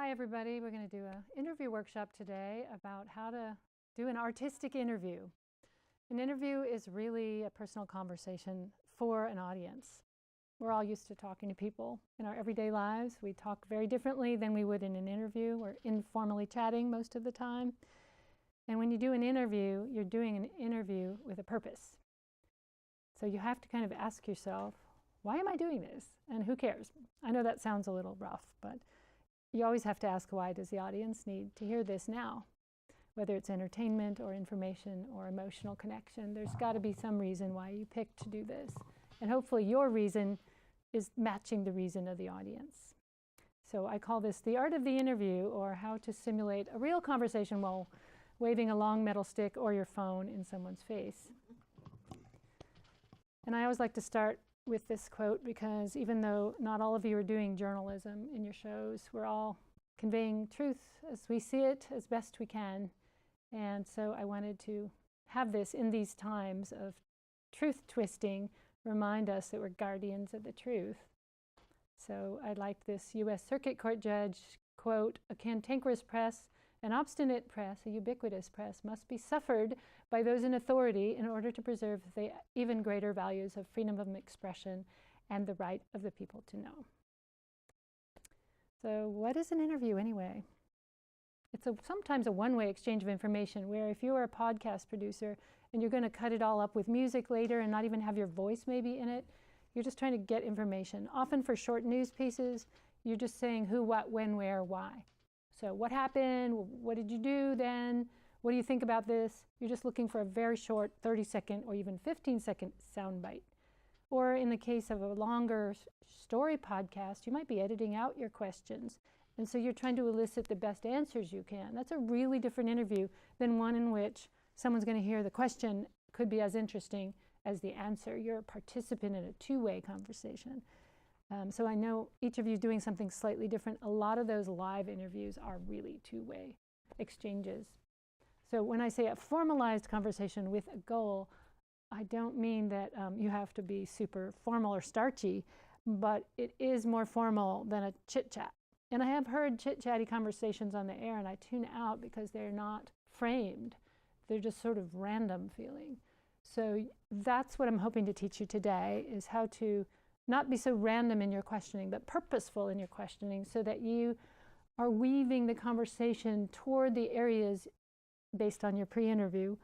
Hi everybody, we're going to do an interview workshop today about how to do an artistic interview. An interview is really a personal conversation for an audience. We're all used to talking to people in our everyday lives. We talk very differently than we would in an interview. We're informally chatting most of the time. And when you do an interview, you're doing an interview with a purpose. So you have to kind of ask yourself, why am I doing this? And who cares? I know that sounds a little rough, but you always have to ask, why does the audience need to hear this now? Whether it's entertainment or information or emotional connection, there's got to be some reason why you picked to do this. And hopefully your reason is matching the reason of the audience. So I call this the art of the interview, or how to simulate a real conversation while waving a long metal stick or your phone in someone's face. And I always like to start with this quote, because even though not all of you are doing journalism in your shows, we're all conveying truth as we see it as best we can. And so I wanted to have this in these times of truth twisting remind us that we're guardians of the truth. So I like this U.S. Circuit Court judge quote, "A cantankerous press, an obstinate press, a ubiquitous press must be suffered by those in authority in order to preserve the even greater values of freedom of expression and the right of the people to know." So what is an interview anyway? It's sometimes a one-way exchange of information, where if you are a podcast producer and you're going to cut it all up with music later and not even have your voice maybe in it, you're just trying to get information. Often for short news pieces, you're just saying who, what, when, where, why. So what happened? What did you do then? What do you think about this? You're just looking for a very short 30-second or even 15-second soundbite. Or in the case of a longer story podcast, you might be editing out your questions. And so you're trying to elicit the best answers you can. That's a really different interview than one in which someone's going to hear the question could be as interesting as the answer. You're a participant in a two-way conversation. So I know each of you is doing something slightly different. A lot of those live interviews are really two-way exchanges. So when I say a formalized conversation with a goal, I don't mean that you have to be super formal or starchy, but it is more formal than a chit-chat. And I have heard chit-chatty conversations on the air, and I tune out because they're not framed. They're just sort of random feeling. So that's what I'm hoping to teach you today, is how to not be so random in your questioning, but purposeful in your questioning, so that you are weaving the conversation toward the areas based on your pre-interview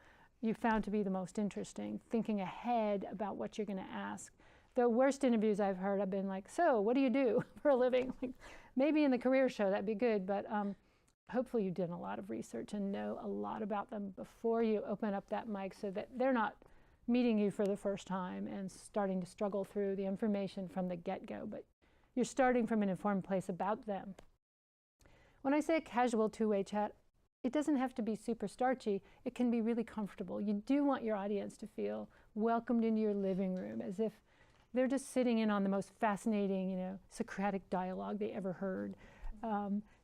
you found to be the most interesting, thinking ahead about what you're going to ask. The worst interviews I've heard have been like, "So, what do you do for a living?" Like, maybe in the career show that'd be good, but hopefully you did a lot of research and know a lot about them before you open up that mic, so that they're not meeting you for the first time and starting to struggle through the information from the get-go, but you're starting from an informed place about them. When I say a casual two-way chat, it doesn't have to be super starchy. It can be really comfortable. You do want your audience to feel welcomed into your living room, as if they're just sitting in on the most fascinating, Socratic dialogue they ever heard.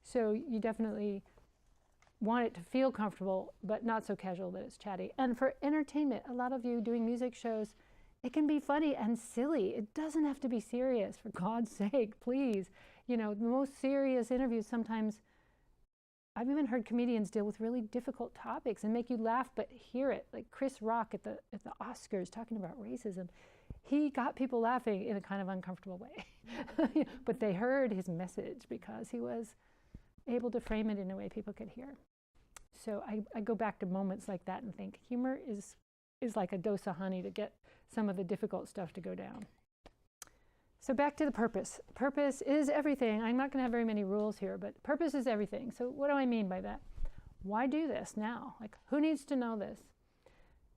So you definitely want it to feel comfortable, but not so casual that it's chatty. And for entertainment, a lot of you doing music shows, it can be funny and silly. It doesn't have to be serious, for God's sake, please. The most serious interviews sometimes, I've even heard comedians deal with really difficult topics and make you laugh, but hear it. Like Chris Rock at the Oscars talking about racism. He got people laughing in a kind of uncomfortable way. But they heard his message because he was able to frame it in a way people could hear. So I go back to moments like that and think humor is like a dose of honey to get some of the difficult stuff to go down. So back to the purpose. Purpose is everything. I'm not going to have very many rules here, but purpose is everything. So what do I mean by that? Why do this now? Like, who needs to know this?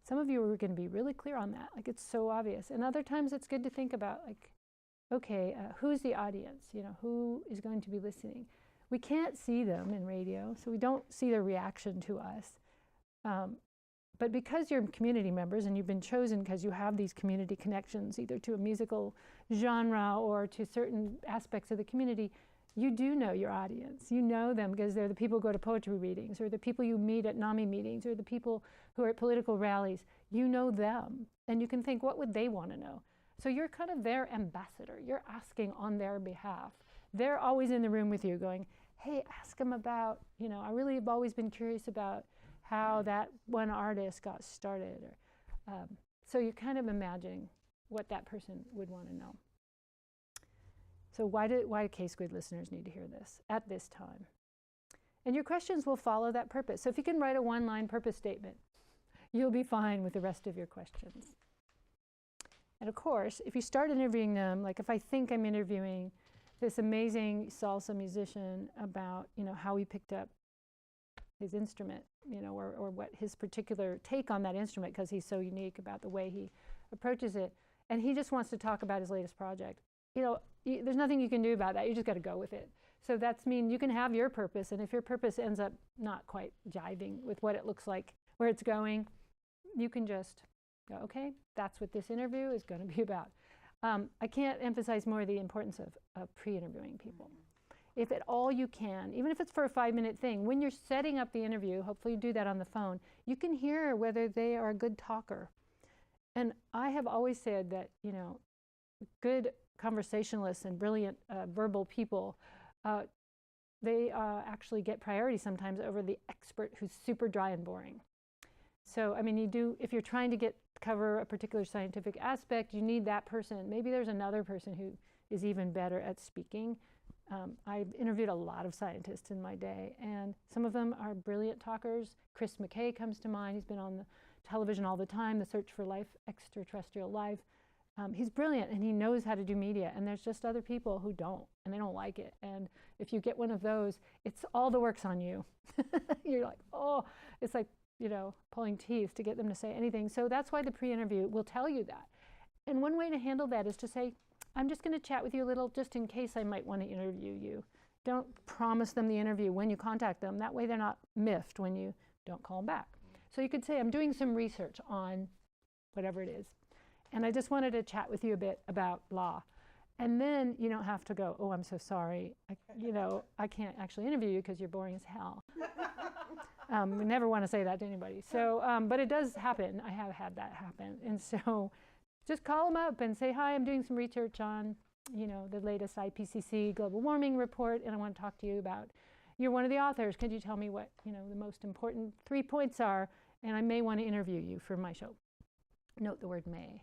Some of you are going to be really clear on that. Like, it's so obvious. And other times it's good to think about, like, okay, who's the audience? Who is going to be listening? We can't see them in radio, so we don't see their reaction to us. But because you're community members and you've been chosen because you have these community connections, either to a musical genre or to certain aspects of the community, you do know your audience. You know them because they're the people who go to poetry readings, or the people you meet at NAMI meetings, or the people who are at political rallies. You know them, and you can think, what would they want to know? So you're kind of their ambassador. You're asking on their behalf. They're always in the room with you going, hey, ask them about, I really have always been curious about how that one artist got started. Or, so you're kind of imagining what that person would want to know. So why do KSQD listeners need to hear this at this time? And your questions will follow that purpose. So if you can write a one-line purpose statement, you'll be fine with the rest of your questions. And of course, if you start interviewing them, like if I think I'm interviewing this amazing salsa musician about, how he picked up his instrument, or what his particular take on that instrument, because he's so unique about the way he approaches it, and he just wants to talk about his latest project. There's nothing you can do about that. You just got to go with it. So that's you can have your purpose, and if your purpose ends up not quite jiving with what it looks like, where it's going, you can just go, okay, that's what this interview is going to be about. I can't emphasize more the importance of pre-interviewing people. If at all you can, even if it's for a 5-minute thing, when you're setting up the interview, hopefully you do that on the phone, you can hear whether they are a good talker. And I have always said that, good conversationalists and brilliant verbal people, they actually get priority sometimes over the expert who's super dry and boring. So, if you're trying to cover a particular scientific aspect, you need that person. Maybe there's another person who is even better at speaking. I've interviewed a lot of scientists in my day, and some of them are brilliant talkers. Chris McKay comes to mind. He's been on the television all the time, The Search for Life, Extraterrestrial Life. He's brilliant, and he knows how to do media, and there's just other people who don't, and they don't like it. And if you get one of those, it's all the work's on you. You're like, oh, it's like, pulling teeth to get them to say anything. So that's why the pre-interview will tell you that. And one way to handle that is to say, I'm just going to chat with you a little just in case I might want to interview you. Don't promise them the interview when you contact them. That way they're not miffed when you don't call them back. So you could say, I'm doing some research on whatever it is, and I just wanted to chat with you a bit about blah. And then you don't have to go, oh, I'm so sorry. I can't actually interview you because you're boring as hell. We never want to say that to anybody. So, but it does happen. I have had that happen. And so just call them up and say, hi, I'm doing some research on, the latest IPCC global warming report, and I want to talk to you about, you're one of the authors. Could you tell me what, the most important 3 points are? And I may want to interview you for my show. Note the word may.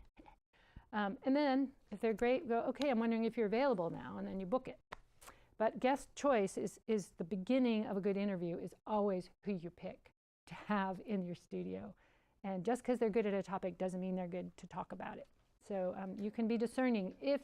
And then, if they're great, go, okay, I'm wondering if you're available now, and then you book it. But guest choice is the beginning of a good interview, is always who you pick to have in your studio. And just because they're good at a topic doesn't mean they're good to talk about it. So you can be discerning if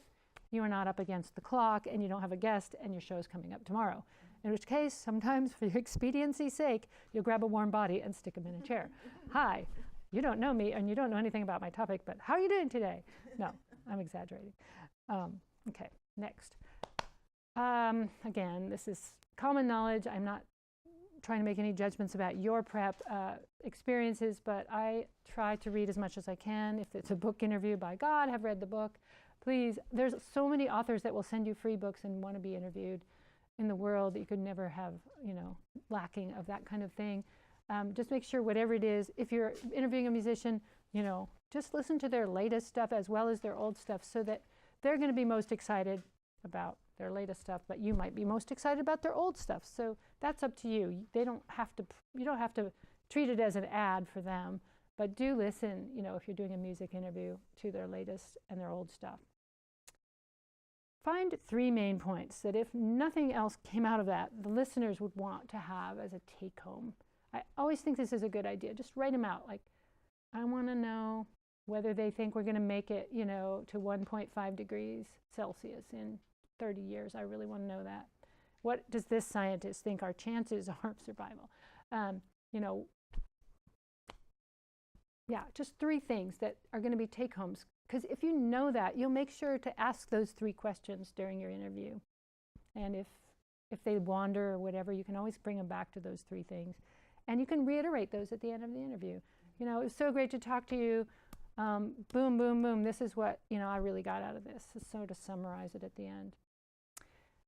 you are not up against the clock and you don't have a guest and your show is coming up tomorrow. In which case, sometimes for your expediency's sake, you'll grab a warm body and stick them in a chair. Hi, you don't know me and you don't know anything about my topic, but how are you doing today? No, I'm exaggerating. Okay, next. Again, this is common knowledge. I'm not trying to make any judgments about your prep experiences, but I try to read as much as I can. If it's a book interview, by God, have read the book. Please, there's so many authors that will send you free books and want to be interviewed in the world that you could never have, lacking of that kind of thing. Just make sure whatever it is, if you're interviewing a musician, just listen to their latest stuff as well as their old stuff, so that they're going to be most excited about their latest stuff, but you might be most excited about their old stuff. So that's up to you. You don't have to treat it as an ad for them, but do listen, if you're doing a music interview, to their latest and their old stuff. Find 3 main points that, if nothing else came out of that, the listeners would want to have as a take-home. I always think this is a good idea. Just write them out. Like, I want to know whether they think we're going to make it, to 1.5 degrees Celsius in 30 years. I really want to know that. What does this scientist think our chances are of survival? Yeah, just 3 things that are going to be take-homes. Because if you know that, you'll make sure to ask those 3 questions during your interview. And if they wander or whatever, you can always bring them back to those 3 things. And you can reiterate those at the end of the interview. It was so great to talk to you. Boom, boom, boom. This is what, I really got out of this. So to summarize it at the end.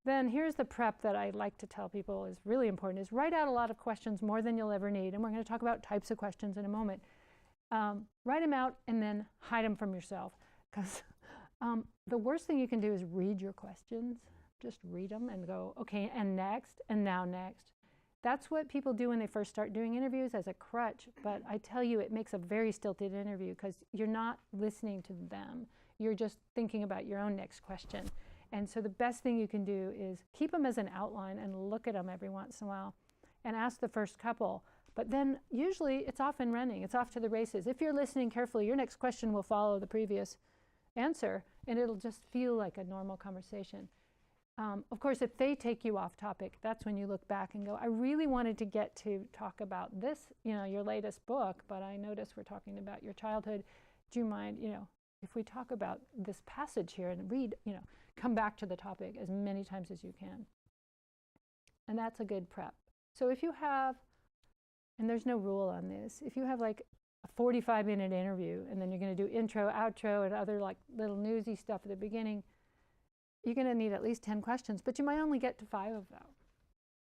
Then here's the prep that I like to tell people is really important, is write out a lot of questions, more than you'll ever need. And we're going to talk about types of questions in a moment. Write them out and then hide them from yourself. Because the worst thing you can do is read your questions. just read them and go, okay, and next, and now next. That's what people do when they first start doing interviews as a crutch, but I tell you, it makes a very stilted interview because you're not listening to them. You're just thinking about your own next question. And so the best thing you can do is keep them as an outline and look at them every once in a while and ask the first couple. But then usually it's off and running. It's off to the races. If you're listening carefully, your next question will follow the previous answer, and it'll just feel like a normal conversation. Of course, if they take you off topic, that's when you look back and go, I really wanted to get to talk about this, your latest book, but I notice we're talking about your childhood. Do you mind, if we talk about this passage here and read, come back to the topic as many times as you can. And that's a good prep. So if you have, and there's no rule on this, if you have like a 45-minute interview and then you're going to do intro, outro, and other like little newsy stuff at the beginning, you're going to need at least 10 questions, but you might only get to 5 of them.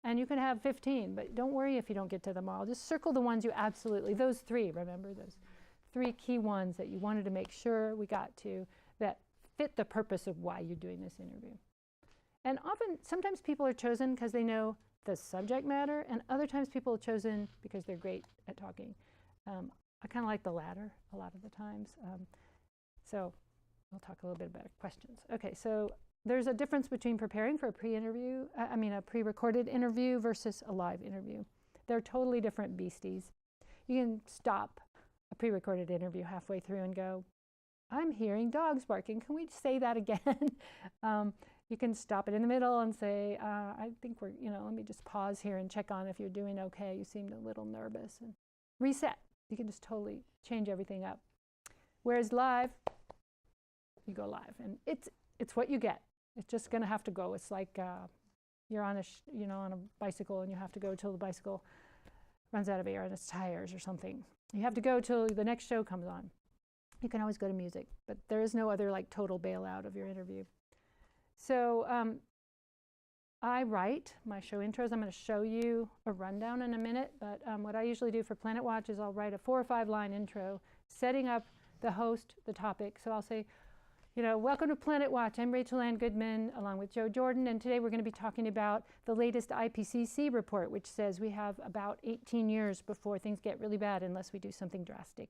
And you can have 15, but don't worry if you don't get to them all. Just circle the ones you absolutely, those 3, remember, those 3 key ones that you wanted to make sure we got to that fit the purpose of why you're doing this interview. And often, sometimes people are chosen because they know the subject matter, and other times people are chosen because they're great at talking. I kind of like the latter a lot of the times. So we'll talk a little bit about questions. Okay, so there's a difference between preparing for a a pre-recorded interview versus a live interview. They're totally different beasties. You can stop a pre-recorded interview halfway through and go, I'm hearing dogs barking. Can we say that again? You can stop it in the middle and say, I think let me just pause here and check on if you're doing okay. You seemed a little nervous. And reset. You can just totally change everything up. Whereas live, you go live. And it's what you get. It's just going to have to go. It's like you're on a bicycle and you have to go till the bicycle runs out of air on its tires or something. You have to go till the next show comes on. You can always go to music, but there is no other like total bailout of your interview. So I write my show intros. I'm going to show you a rundown in a minute, but what I usually do for Planet Watch is I'll write a 4 or 5 line intro, setting up the host, the topic. So I'll say, welcome to Planet Watch. I'm Rachel Anne Goodman, along with Joe Jordan, and today we're going to be talking about the latest IPCC report, which says we have about 18 years before things get really bad unless we do something drastic.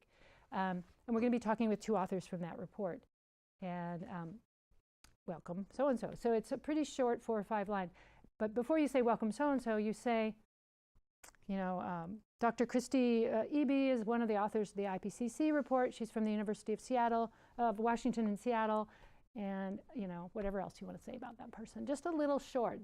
And we're going to be talking with 2 authors from that report. And welcome so-and-so. So it's a pretty short 4 or 5 line. But before you say welcome so-and-so, you say, Dr. Christy Eby is one of the authors of the IPCC report. She's from the University of Washington in Seattle. And, whatever else you want to say about that person. Just a little short.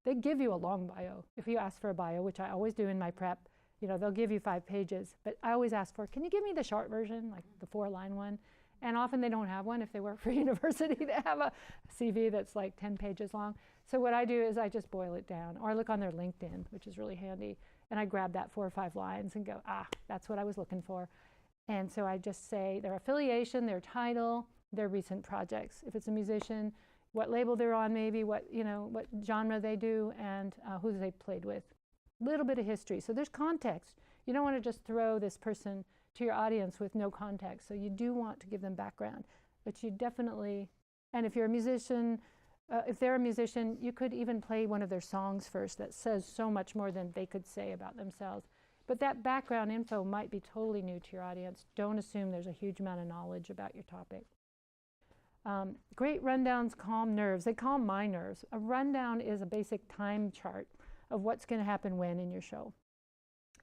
They give you a long bio. If you ask for a bio, which I always do in my prep, they'll give you 5 pages. But I always ask for, can you give me the short version, like the 4-line one? And often they don't have one. If they work for a university, they have a CV that's like 10 pages long. So what I do is I just boil it down, or I look on their LinkedIn, which is really handy, and I grab that 4 or 5 lines and go, that's what I was looking for. And so I just say their affiliation, their title, their recent projects. If it's a musician, what label they're on maybe, what genre they do, and who they played with. A little bit of history. So there's context. You don't want to just throw this person to your audience with no context. So you do want to give them background. But you definitely, and if you're a musician, if they're a musician, you could even play one of their songs first that says so much more than they could say about themselves. But that background info might be totally new to your audience. Don't assume there's a huge amount of knowledge about your topic. Great rundowns calm nerves. They calm my nerves. A rundown is a basic time chart of what's going to happen when in your show.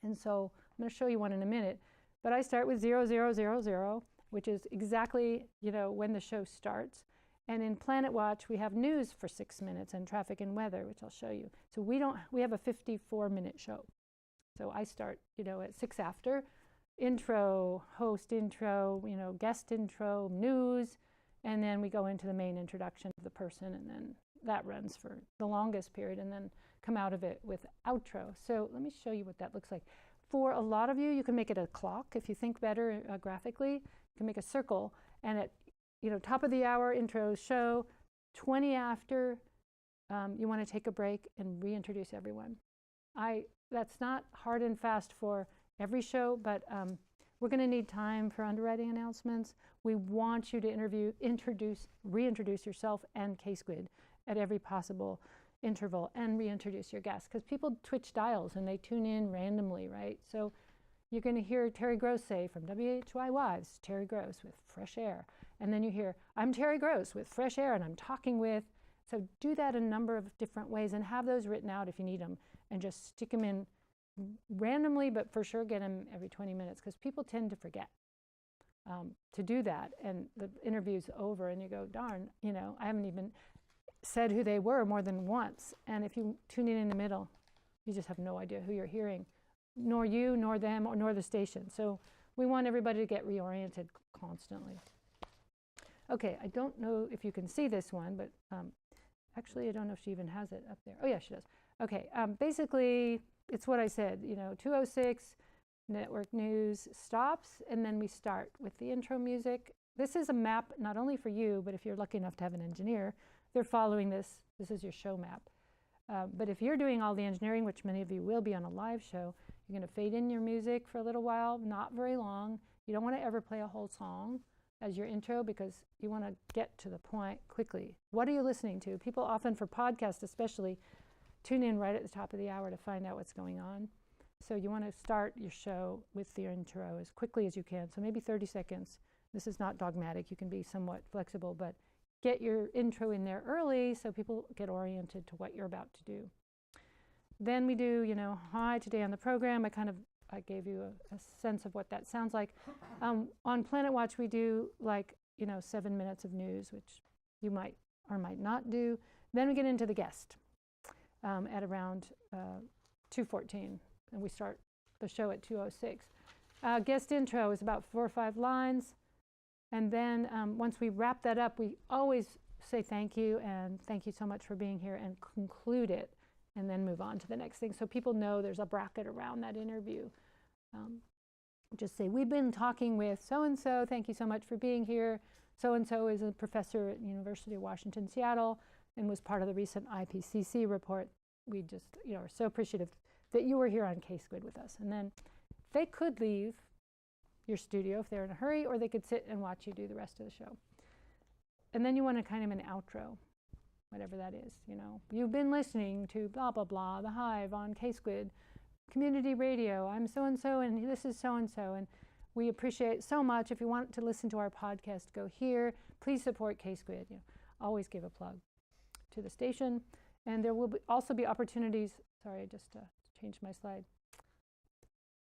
And so I'm going to show you one in a minute. But I start with 0000, which is exactly when the show starts. And in Planet Watch, we have news for 6 minutes and traffic and weather, which I'll show you. So we have a 54-minute show. So I start, at 6 after, intro, host intro, guest intro, news, and then we go into the main introduction of the person, and then that runs for the longest period, and then come out of it with outro. So let me show you what that looks like. For a lot of you, you can make it a clock. If you think better graphically, you can make a circle, and at top of the hour intro show, 20 after, you want to take a break and reintroduce everyone. That's not hard and fast for every show, but we're going to need time for underwriting announcements. We want you to reintroduce yourself and KSQD at every possible interval and reintroduce your guest, because people twitch dials and they tune in randomly, right? So you're going to hear Terry Gross say, from WHYY, this is Terry Gross with Fresh Air. And then you hear, I'm Terry Gross with Fresh Air and I'm talking with. So do that a number of different ways and have those written out if you need them, and just stick them in randomly, but for sure get them every 20 minutes, because people tend to forget to do that. And the interview's over and you go, darn, you know, I haven't even said who they were more than once. And if you tune in the middle, you just have no idea who you're hearing, nor you, nor them, or nor the station. So we want everybody to get reoriented constantly. Okay, I don't know if you can see this one, but actually I don't know if she even has it up there. Oh yeah, she does. Okay, basically it's what I said, you know, 2:06, network news stops, and then we start with the intro music. This is a map not only for you, but if you're lucky enough to have an engineer, they're following this. This is your show map. But if you're doing all the engineering, which many of you will be on a live show, you're going to fade in your music for a little while, not very long. You don't want to ever play a whole song as your intro, because you want to get to the point quickly. What are you listening to? People often, for podcasts especially, tune in right at the top of the hour to find out what's going on. So you want to start your show with the intro as quickly as you can. So maybe 30 seconds. This is not dogmatic. You can be somewhat flexible, but get your intro in there early so people get oriented to what you're about to do. Then we do, you know, hi, today on the program. I gave you a sense of what that sounds like. On Planet Watch, we do, like, you know, 7 minutes of news, which you might or might not do. Then we get into the guest at around 2:14, and we start the show at 2:06. Guest intro is about 4 or 5 lines. And then once we wrap that up, we always say thank you and thank you so much for being here, and conclude it, and then move on to the next thing. So people know there's a bracket around that interview. Just say, we've been talking with so-and-so. Thank you so much for being here. So-and-so is a professor at the University of Washington, Seattle, and was part of the recent IPCC report. We just, you know, are so appreciative that you were here on KSQD with us. And then they could leave your studio if they're in a hurry, or they could sit and watch you do the rest of the show. And then you want to kind of an outro, whatever that is, you know. You've been listening to blah, blah, blah, The Hive on KSQD, Community Radio. I'm so-and-so, and this is so-and-so. And we appreciate so much. If you want to listen to our podcast, go here. Please support KSQD. You know, always give a plug to the station. And there will also be opportunities. Sorry, I just changed my slide.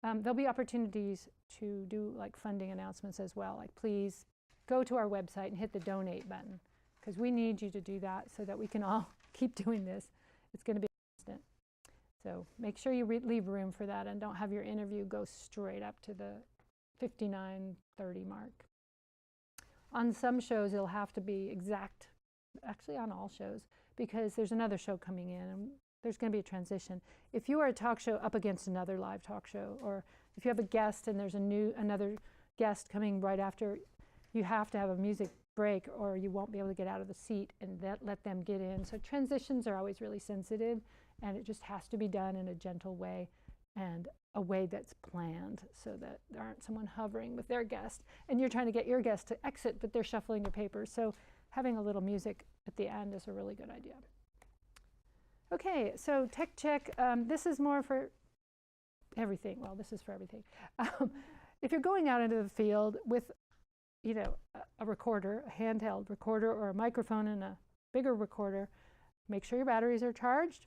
There'll be opportunities to do like funding announcements as well. Like, please go to our website and hit the donate button, because we need you to do that so that we can all keep doing this. It's going to be constant. So make sure you leave room for that, and don't have your interview go straight up to the 59:30 mark. On some shows, it'll have to be exact, actually on all shows, because there's another show coming in, and there's going to be a transition. If you are a talk show up against another live talk show, or if you have a guest and there's another guest coming right after, you have to have a music break, or you won't be able to get out of the seat and let them get in. So transitions are always really sensitive, and it just has to be done in a gentle way, and a way that's planned, so that there aren't someone hovering with their guest and you're trying to get your guest to exit, but they're shuffling your papers. So having a little music at the end is a really good idea. Okay, so tech check. This is more for everything. Well, this is for everything. If you're going out into the field with, you know, a recorder, a handheld recorder, or a microphone and a bigger recorder, make sure your batteries are charged.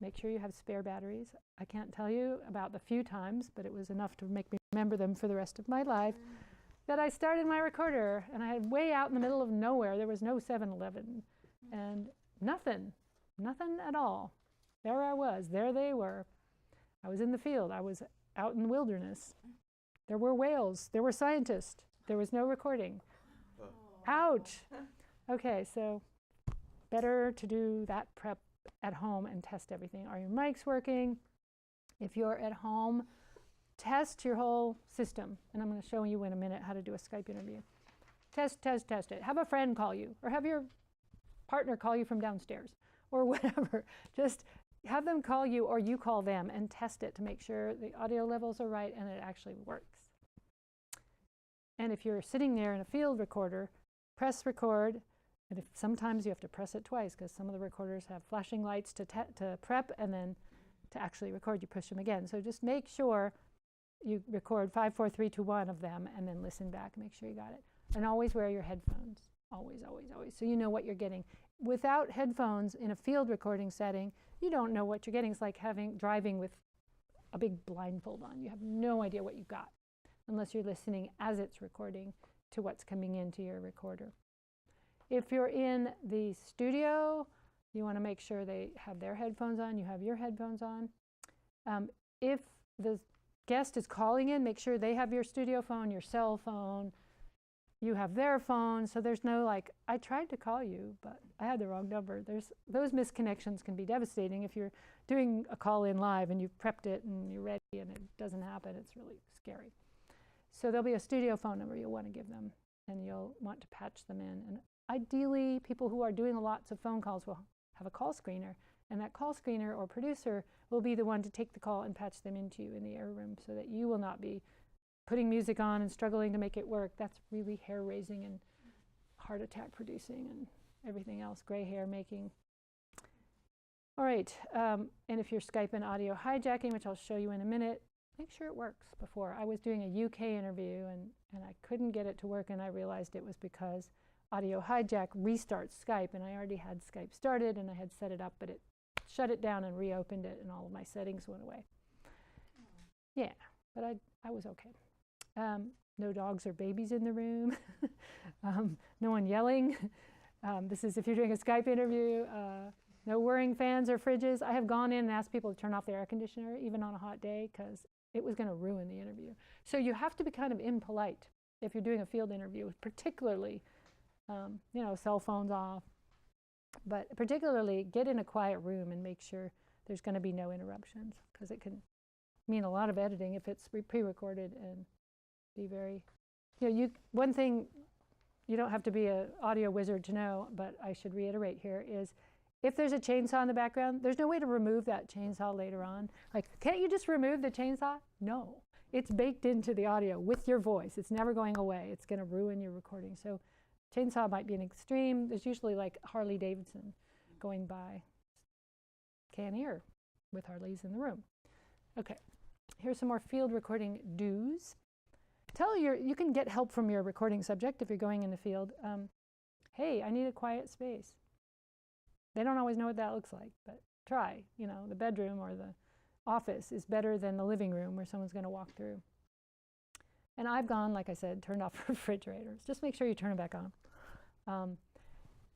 Make sure you have spare batteries. I can't tell you about the few times, but it was enough to make me remember them for the rest of my life, that I started my recorder and I had way out in the middle of nowhere. There was no 7-Eleven and nothing at all. There I was, there they were. I was in the field, I was out in the wilderness. There were whales, there were scientists, there was no recording. Ouch. Okay, so better to do that prep at home and test everything. Are your mics working? If you're at home, test your whole system. And I'm going to show you in a minute how to do a Skype interview. Test it. Have a friend call you, or have your partner call you from downstairs, or whatever. Just have them call you, or you call them, and test it to make sure the audio levels are right and it actually works. And if you're sitting there in a field recorder, press record And if sometimes you have to press it twice because some of the recorders have flashing lights to prep, and then to actually record, you push them again. So just make sure you record 5, 4, 3, 2, 1 of them, and then listen back. Make sure you got it. And always wear your headphones. Always, always, always. So you know what you're getting. Without headphones in a field recording setting, you don't know what you're getting. It's like driving with a big blindfold on. You have no idea what you got unless you're listening as it's recording to what's coming into your recorder. If you're in the studio, you want to make sure they have their headphones on, you have your headphones on. If the guest is calling in, make sure they have your studio phone, your cell phone, you have their phone, so there's no like, I tried to call you, but I had the wrong number. Those misconnections can be devastating. If you're doing a call in live and you've prepped it and you're ready and it doesn't happen, it's really scary. So there'll be a studio phone number you'll want to give them, and you'll want to patch them in. And ideally, people who are doing lots of phone calls will have a call screener, and that call screener or producer will be the one to take the call and patch them into you in the air room so that you will not be putting music on and struggling to make it work. That's really hair-raising and heart attack producing and everything else, gray hair making. All right, and if you're Skype and audio hijacking, which I'll show you in a minute, make sure it works before. I was doing a UK interview and I couldn't get it to work, and I realized it was because audio hijack restarts Skype, and I already had Skype started and I had set it up, but it shut it down and reopened it, and all of my settings went away. Yeah, but I was okay. No dogs or babies in the room. No one yelling. This is if you're doing a Skype interview. No whirring fans or fridges. I have gone in and asked people to turn off their air conditioner, even on a hot day, because it was going to ruin the interview. So you have to be kind of impolite if you're doing a field interview, particularly, cell phones off. But particularly, get in a quiet room and make sure there's going to be no interruptions, because it can mean a lot of editing if it's pre-recorded and be very, one thing you don't have to be an audio wizard to know, but I should reiterate here is if there's a chainsaw in the background, there's no way to remove that chainsaw later on. Like, can't you just remove the chainsaw? No, it's baked into the audio with your voice. It's never going away. It's going to ruin your recording. So chainsaw might be an extreme. There's usually like Harley Davidson going by. Can't hear with Harleys in the room. Okay, here's some more field recording do's. You can get help from your recording subject if you're going in the field. Hey, I need a quiet space. They don't always know what that looks like, but try. The bedroom or the office is better than the living room where someone's going to walk through. And I've gone, like I said, turned off refrigerators. Just make sure you turn it back on.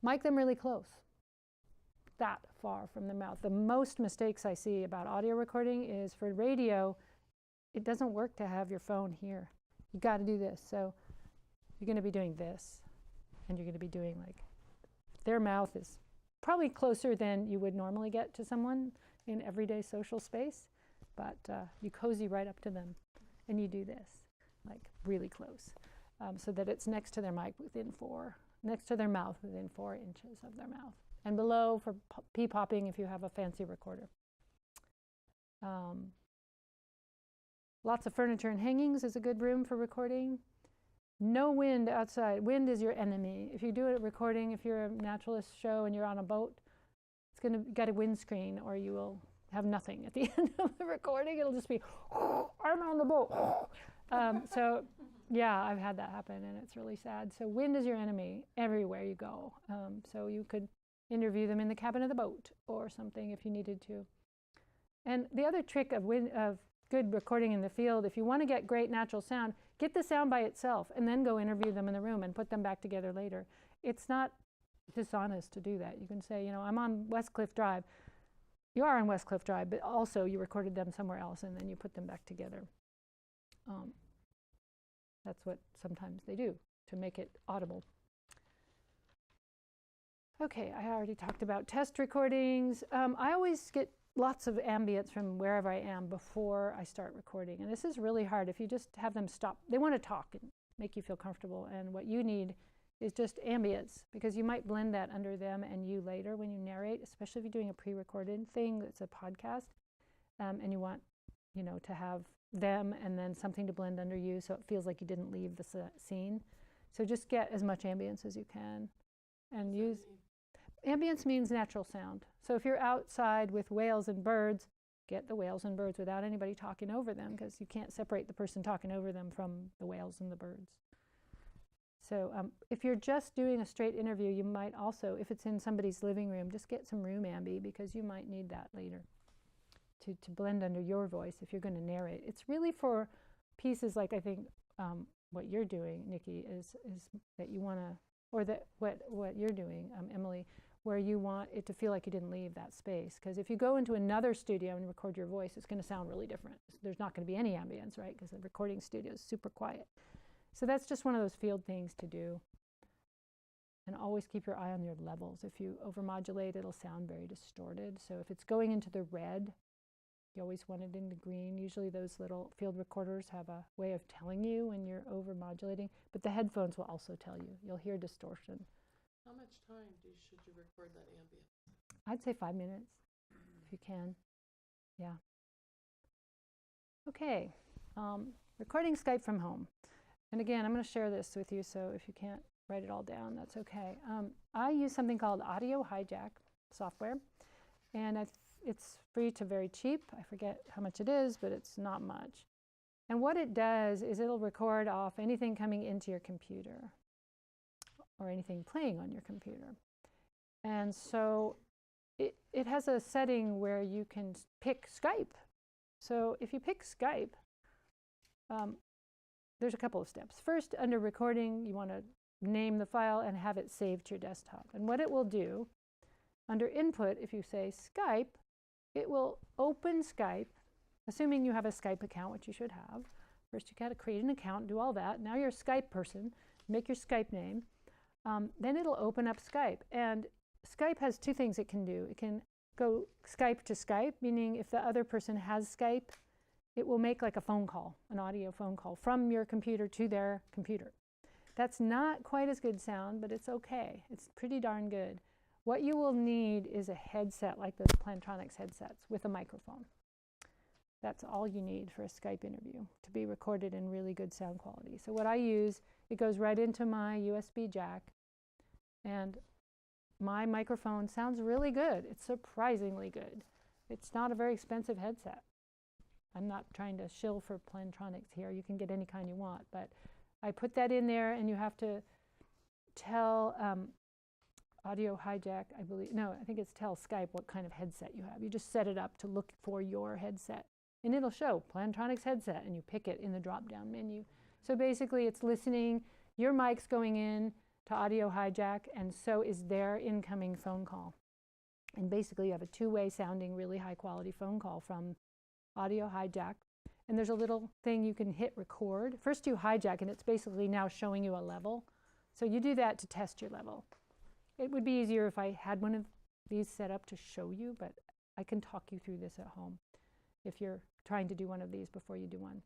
Mic them really close, that far from the mouth. The most mistakes I see about audio recording is for radio, it doesn't work to have your phone here. You got to do this. So you're going to be doing this, and you're going to be doing like, their mouth is probably closer than you would normally get to someone in everyday social space, but you cozy right up to them, and you do this, like really close, so that it's next to their mic next to their mouth within 4 inches of their mouth, and below for pee-popping if you have a fancy recorder. Lots of furniture and hangings is a good room for recording. No wind outside. Wind is your enemy. If you do a recording, if you're a naturalist show and you're on a boat, you got a windscreen, or you will have nothing at the end of the recording. It'll just be, I'm on the boat. So yeah, I've had that happen, and it's really sad. So wind is your enemy everywhere you go. So you could interview them in the cabin of the boat or something if you needed to. And the other trick of good recording in the field, if you want to get great natural sound, get the sound by itself and then go interview them in the room and put them back together later. It's not dishonest to do that. You can say, I'm on Westcliff Drive. You are on Westcliff Drive, but also you recorded them somewhere else and then you put them back together. That's what sometimes they do to make it audible. Okay, I already talked about test recordings. I always get lots of ambience from wherever I am before I start recording. And this is really hard if you just have them stop. They want to talk and make you feel comfortable. And what you need is just ambience, because you might blend that under them and you later when you narrate, especially if you're doing a pre-recorded thing that's a podcast, and you want, to have them and then something to blend under you so it feels like you didn't leave the scene. So just get as much ambience as you can. and use ambience means natural sound. So if you're outside with whales and birds, get the whales and birds without anybody talking over them, because you can't separate the person talking over them from the whales and the birds. So if you're just doing a straight interview, you might also, if it's in somebody's living room, just get some room ambi, because you might need that later to blend under your voice if you're going to narrate. It's really for pieces like, I think what you're doing, Nikki, is that you want to, or that what you're doing, Emily, where you want it to feel like you didn't leave that space. Because if you go into another studio and record your voice, it's going to sound really different. There's not going to be any ambience, right? Because the recording studio is super quiet. So that's just one of those field things to do. And always keep your eye on your levels. If you overmodulate, it'll sound very distorted. So if it's going into the red, you always want it in the green. Usually those little field recorders have a way of telling you when you're overmodulating, but the headphones will also tell you. You'll hear distortion. How much time should you record that ambience? I'd say 5 minutes, if you can. Yeah. Okay, recording Skype from home. And again, I'm going to share this with you, so if you can't write it all down, that's okay. I use something called Audio Hijack software, and it's free to very cheap. I forget how much it is, but it's not much. And what it does is it'll record off anything coming into your computer or anything playing on your computer. And so it has a setting where you can pick Skype. So if you pick Skype, there's a couple of steps. First, under recording, you want to name the file and have it saved to your desktop. And what it will do, under input, if you say Skype, it will open Skype, assuming you have a Skype account, which you should have. First, you got to create an account, do all that. Now you're a Skype person, make your Skype name. Then it'll open up Skype. And Skype has two things it can do. It can go Skype to Skype, meaning if the other person has Skype, it will make like a phone call, an audio phone call from your computer to their computer. That's not quite as good sound, but it's okay. It's pretty darn good. What you will need is a headset like those Plantronics headsets with a microphone. That's all you need for a Skype interview to be recorded in really good sound quality. So what I use, it goes right into my USB jack, and my microphone sounds really good. It's surprisingly good. It's not a very expensive headset. I'm not trying to shill for Plantronics here. You can get any kind you want, but I put that in there, and you have to tell Audio Hijack, I believe, no, I think it's tell Skype what kind of headset you have. You just set it up to look for your headset, and it'll show Plantronics headset, and you pick it in the drop-down menu. So basically, it's listening. Your mic's going in to Audio Hijack, and so is their incoming phone call. And basically, you have a two-way sounding, really high-quality phone call from Audio Hijack. And there's a little thing you can hit record. First you hijack, and it's basically now showing you a level. So you do that to test your level. It would be easier if I had one of these set up to show you, but I can talk you through this at home if you're trying to do one of these before you do one.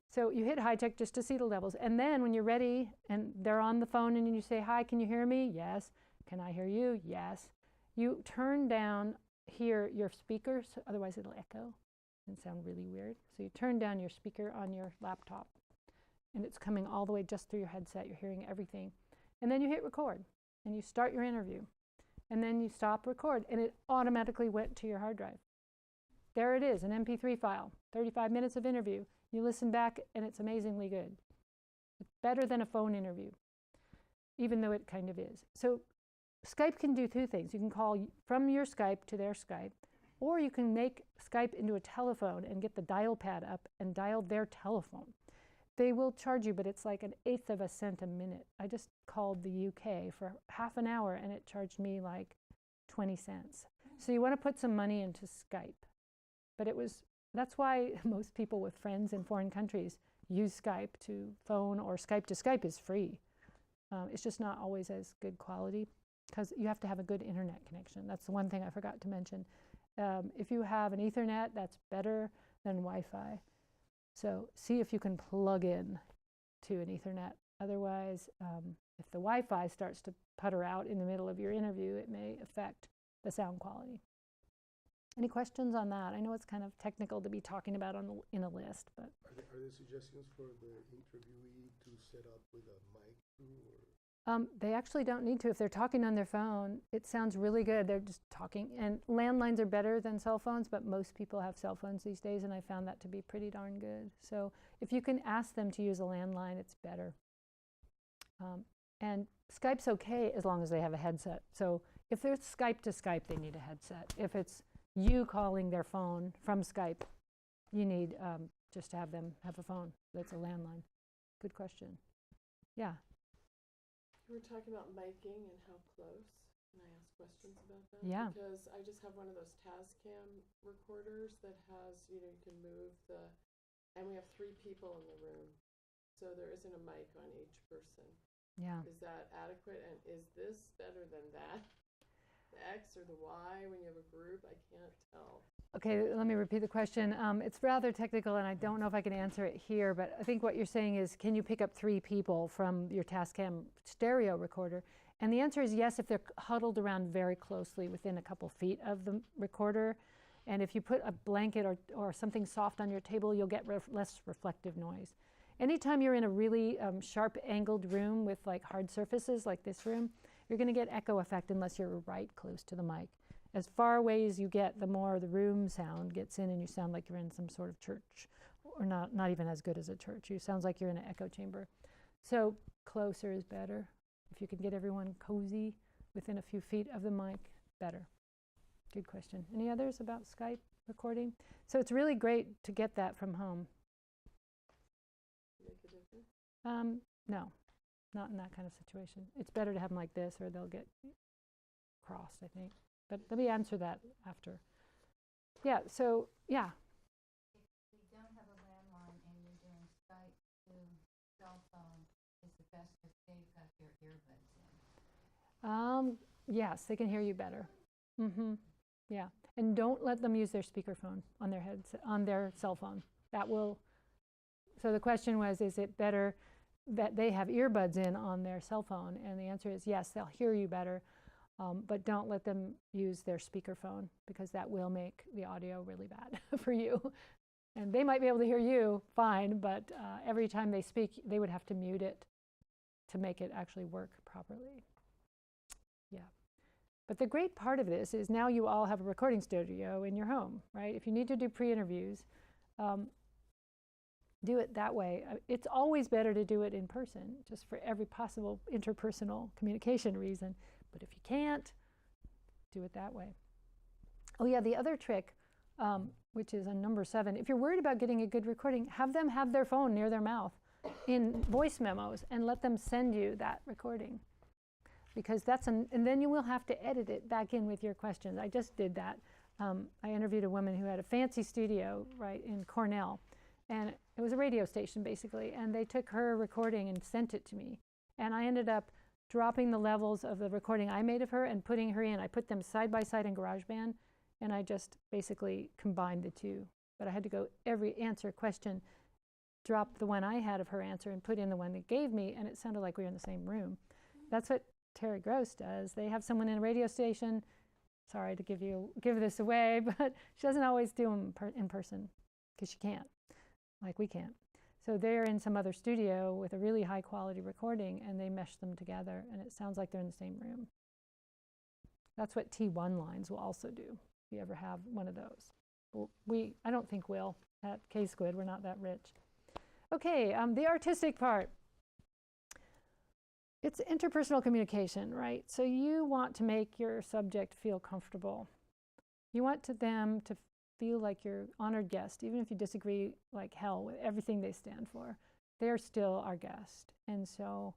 So you hit hijack just to see the levels. And then when you're ready and they're on the phone and you say, hi, can you hear me? Yes. Can I hear you? Yes. You turn down here your speakers, otherwise it'll echo and sound really weird. So you turn down your speaker on your laptop, and it's coming all the way just through your headset. You're hearing everything. And then you hit record, and you start your interview. And then you stop record, and it automatically went to your hard drive. There it is, an MP3 file, 35 minutes of interview. You listen back, and it's amazingly good. It's better than a phone interview, even though it kind of is. So Skype can do two things. You can call from your Skype to their Skype, or you can make Skype into a telephone and get the dial pad up and dial their telephone. They will charge you, but it's like 1/8 of a cent a minute. I just called the UK for half an hour, and it charged me like 20 cents. So you want to put some money into Skype. But that's why most people with friends in foreign countries use Skype to phone, or Skype to Skype is free. It's just not always as good quality, because you have to have a good internet connection. That's the one thing I forgot to mention. If you have an Ethernet, that's better than Wi-Fi. So see if you can plug in to an Ethernet. Otherwise, if the Wi-Fi starts to putter out in the middle of your interview, it may affect the sound quality. Any questions on that? I know it's kind of technical to be talking about in a list, but. Are there suggestions for the interviewee to set up with a mic too? They actually don't need to. If they're talking on their phone, it sounds really good. They're just talking. And landlines are better than cell phones, but most people have cell phones these days, and I found that to be pretty darn good. So if you can ask them to use a landline, it's better. And Skype's okay as long as they have a headset. So if there's Skype to Skype, they need a headset. If it's you calling their phone from Skype, you need just to have them have a phone that's a landline. Good question. Yeah. We were talking about miking and how close. Can I ask questions about that? Yeah. Because I just have one of those Tascam recorders that has, you can move and we have 3 people in the room. So there isn't a mic on each person. Yeah. Is that adequate? And is this better than that? The X or the Y when you have a group? I can't tell. Okay, let me repeat the question. It's rather technical, and I don't know if I can answer it here, but I think what you're saying is, can you pick up 3 people from your Tascam stereo recorder? And the answer is yes, if they're huddled around very closely within a couple feet of the recorder. And if you put a blanket or something soft on your table, you'll get less reflective noise. Anytime you're in a really sharp angled room with like hard surfaces like this room, you're going to get echo effect unless you're right close to the mic. As far away as you get, the more the room sound gets in, and you sound like you're in some sort of church, or not even as good as a church. You sounds like you're in an echo chamber. So closer is better. If you can get everyone cozy within a few feet of the mic, better. Good question. Any others about Skype recording? So it's really great to get that from home. Make a difference? No, not in that kind of situation. It's better to have them like this, or they'll get crossed, I think. But let me answer that after. Yeah, so, yeah. If we don't have a landline and you're doing Skype to cell phone, is it best if they've got their earbuds in? Yes, they can hear you better. Yeah, and don't let them use their speakerphone on their on their cell phone. That will. So the question was, is it better that they have earbuds in on their cell phone? And the answer is yes, they'll hear you better. But don't let them use their speakerphone, because that will make the audio really bad for you. And they might be able to hear you fine, but every time they speak, they would have to mute it to make it actually work properly. Yeah. But the great part of this is now you all have a recording studio in your home, right? If you need to do pre-interviews, do it that way. It's always better to do it in person, just for every possible interpersonal communication reason. But if you can't, do it that way. Oh yeah, the other trick, which is on number 7, if you're worried about getting a good recording, have them have their phone near their mouth in voice memos and let them send you that recording. Because and then you will have to edit it back in with your questions. I just did that. I interviewed a woman who had a fancy studio right in Cornell, and it was a radio station basically, and they took her recording and sent it to me. And I ended up dropping the levels of the recording I made of her and putting her in. I put them side by side in GarageBand, and I just basically combined the two. But I had to go every question, drop the one I had of her answer and put in the one they gave me, and it sounded like we were in the same room. That's what Terry Gross does. They have someone in a radio station. Sorry to give this away, but she doesn't always do them in person, because she can't, like we can't. So they're in some other studio with a really high quality recording, and they mesh them together, and it sounds like they're in the same room. That's what T1 lines will also do, if you ever have one of those. Well, I don't think we'll at KSQD, we're not that rich. Okay, the artistic part. It's interpersonal communication, right? So you want to make your subject feel comfortable. You want them to feel like you're honored guest, even if you disagree like hell with everything they stand for. They're still our guest. And so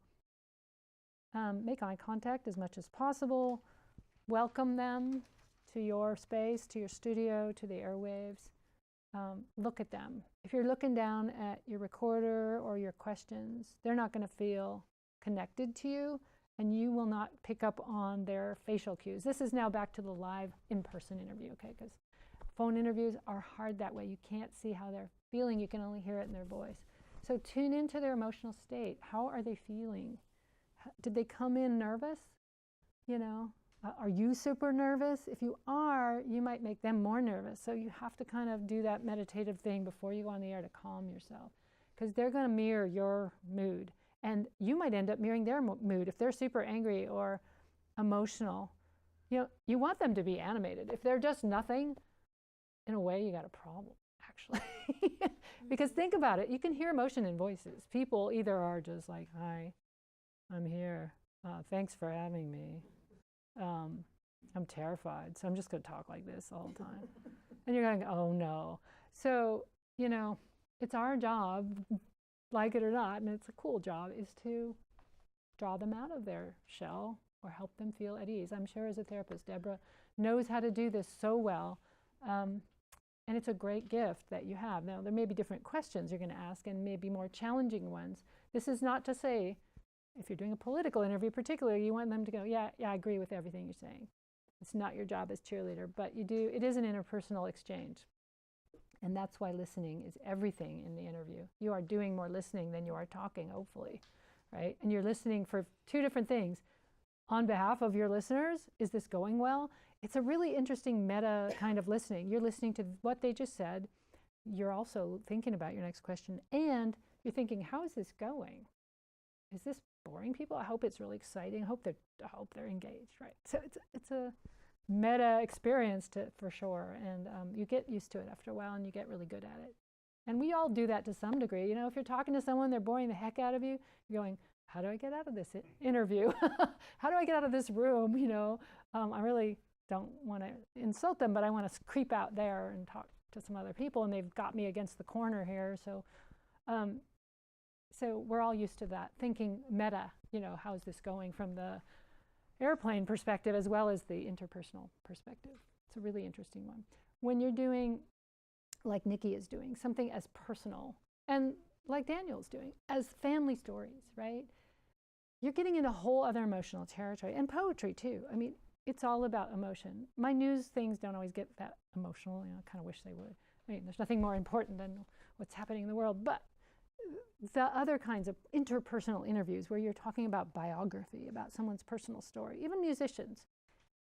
make eye contact as much as possible. Welcome them to your space, to your studio, to the airwaves. Look at them. If you're looking down at your recorder or your questions, they're not going to feel connected to you, and you will not pick up on their facial cues. This is now back to the live in-person interview, okay? Because phone interviews are hard that way. You can't see how they're feeling. You can only hear it in their voice. So tune into their emotional state. How are they feeling? Did they come in nervous? You know, are you super nervous? If you are, you might make them more nervous. So you have to kind of do that meditative thing before you go on the air to calm yourself, because they're going to mirror your mood. And you might end up mirroring their mood. If they're super angry or emotional, you want them to be animated. If they're just nothing, in a way, you got a problem, actually. Because think about it, you can hear emotion in voices. People either are just like, hi, I'm here. Thanks for having me. I'm terrified, so I'm just going to talk like this all the time. And you're going, oh no. So, it's our job, like it or not, and it's a cool job, is to draw them out of their shell or help them feel at ease. I'm sure as a therapist, Deborah knows how to do this so well. And it's a great gift that you have. Now, there may be different questions you're going to ask and maybe more challenging ones. This is not to say, if you're doing a political interview particularly, you want them to go, yeah, I agree with everything you're saying. It's not your job as cheerleader, but it is an interpersonal exchange. And that's why listening is everything in the interview. You are doing more listening than you are talking, hopefully, right? And you're listening for two different things. On behalf of your listeners, is this going well? It's a really interesting meta kind of listening. You're listening to what they just said. You're also thinking about your next question. And you're thinking, how is this going? Is this boring people? I hope it's really exciting. I hope they're engaged, right? So it's a meta experience for sure. And you get used to it after a while and you get really good at it. And we all do that to some degree. If you're talking to someone, they're boring the heck out of you, you're going, how do I get out of this interview? How do I get out of this room? I really don't want to insult them, but I want to creep out there and talk to some other people, and they've got me against the corner here. So we're all used to that, thinking meta, how's this going from the airplane perspective as well as the interpersonal perspective. It's a really interesting one. When you're doing, like Nikki is doing, something as personal, and like Daniel's doing, as family stories, right? You're getting into a whole other emotional territory, and poetry too. I mean, it's all about emotion. My news things don't always get that emotional. I kind of wish they would. I mean, there's nothing more important than what's happening in the world, but the other kinds of interpersonal interviews where you're talking about biography, about someone's personal story, even musicians.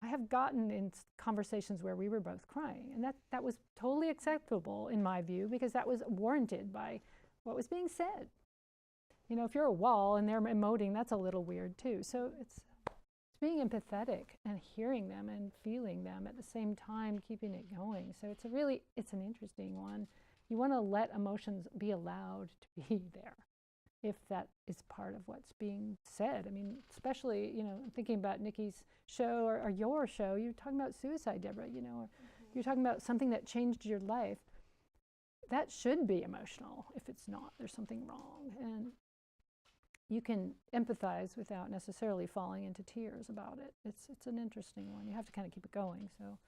I have gotten in conversations where we were both crying, and that was totally acceptable in my view, because that was warranted by what was being said. If you're a wall and they're emoting, that's a little weird too. So it's being empathetic and hearing them and feeling them at the same time, keeping it going. So it's an interesting one. You want to let emotions be allowed to be there, if that is part of what's being said. I mean, especially, thinking about Nikki's show or your show, you're talking about suicide, Deborah, or you're talking about something that changed your life. That should be emotional. If it's not, there's something wrong. And you can empathize without necessarily falling into tears about it. It's an interesting one. You have to kind of keep it going. So,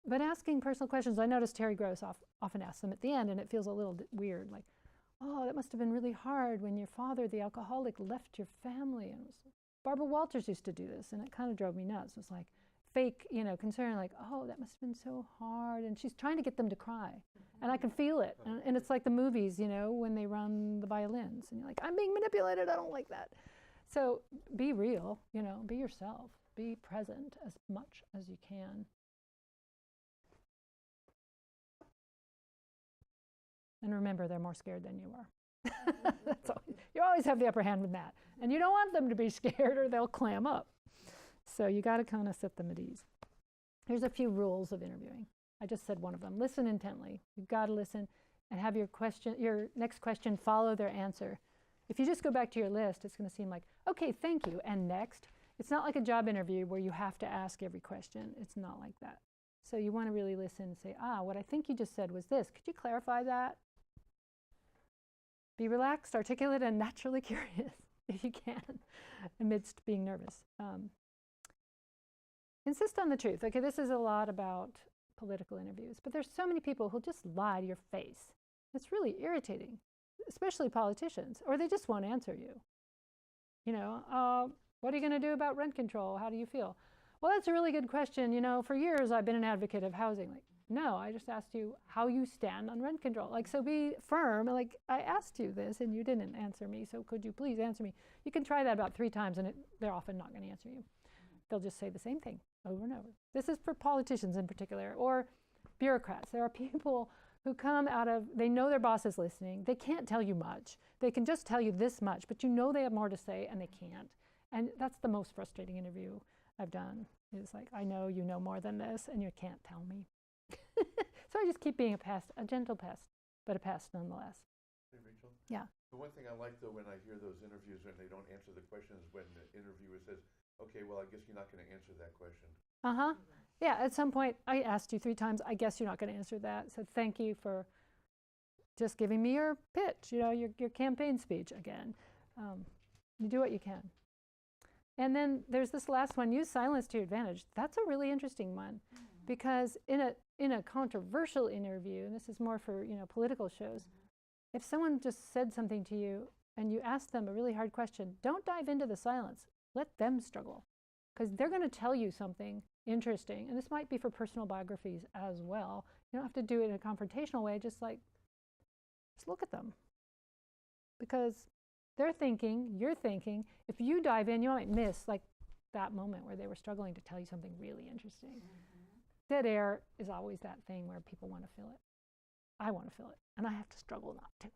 but asking personal questions, I noticed Terry Gross often asks them at the end, and it feels a little weird, like, oh, that must have been really hard when your father, the alcoholic, left your family. And Barbara Walters used to do this, and it kind of drove me nuts. It was like fake, concern, like, oh, that must have been so hard. And she's trying to get them to cry. And I can feel it. And it's like the movies, when they run the violins. And you're like, I'm being manipulated. I don't like that. So be real, be yourself. Be present as much as you can. And remember, they're more scared than you are. You always have the upper hand with that. And you don't want them to be scared or they'll clam up. So you got to kind of set them at ease. Here's a few rules of interviewing. I just said one of them. Listen intently. You've got to listen and have your next question follow their answer. If you just go back to your list, it's going to seem like, okay, thank you, and next. It's not like a job interview where you have to ask every question. It's not like that. So you want to really listen and say, what I think you just said was this. Could you clarify that? Be relaxed, articulate, and naturally curious, if you can, amidst being nervous. Insist on the truth. Okay, this is a lot about political interviews, but there's so many people who'll just lie to your face. It's really irritating, especially politicians, or they just won't answer you. What are you going to do about rent control? How do you feel? Well, that's a really good question. For years I've been an advocate of housing. Like, no, I just asked you how you stand on rent control. Like, so be firm. Like, I asked you this and you didn't answer me, so could you please answer me? You can try that about 3 times and they're often not going to answer you. They'll just say the same thing over and over. This is for politicians in particular, or bureaucrats. There are people who come out of, they know their boss is listening. They can't tell you much. They can just tell you this much, but you know they have more to say and they can't. And that's the most frustrating interview I've done. It's like, I know you know more than this and you can't tell me. So I just keep being a pest, a gentle pest, but a pest nonetheless. Hey, Rachel? Yeah. The one thing I like, though, when I hear those interviews and they don't answer the questions, when the interviewer says, okay, well, I guess you're not going to answer that question. Uh-huh. Yeah, at some point, I asked you 3 times, I guess you're not going to answer that. So thank you for just giving me your pitch, you know, your campaign speech again. You do what you can. And then there's this last one, use silence to your advantage. That's a really interesting one because in a controversial interview, and this is more for, you know, political shows, if someone just said something to you and you ask them a really hard question, don't dive into the silence. Let them struggle because they're going to tell you something interesting. And this might be for personal biographies as well. You don't have to do it in a confrontational way, just look at them. Because they're thinking, you're thinking. If you dive in, you might miss like that moment where they were struggling to tell you something really interesting. Dead air is always that thing where people want to fill it. I want to fill it, and I have to struggle not to.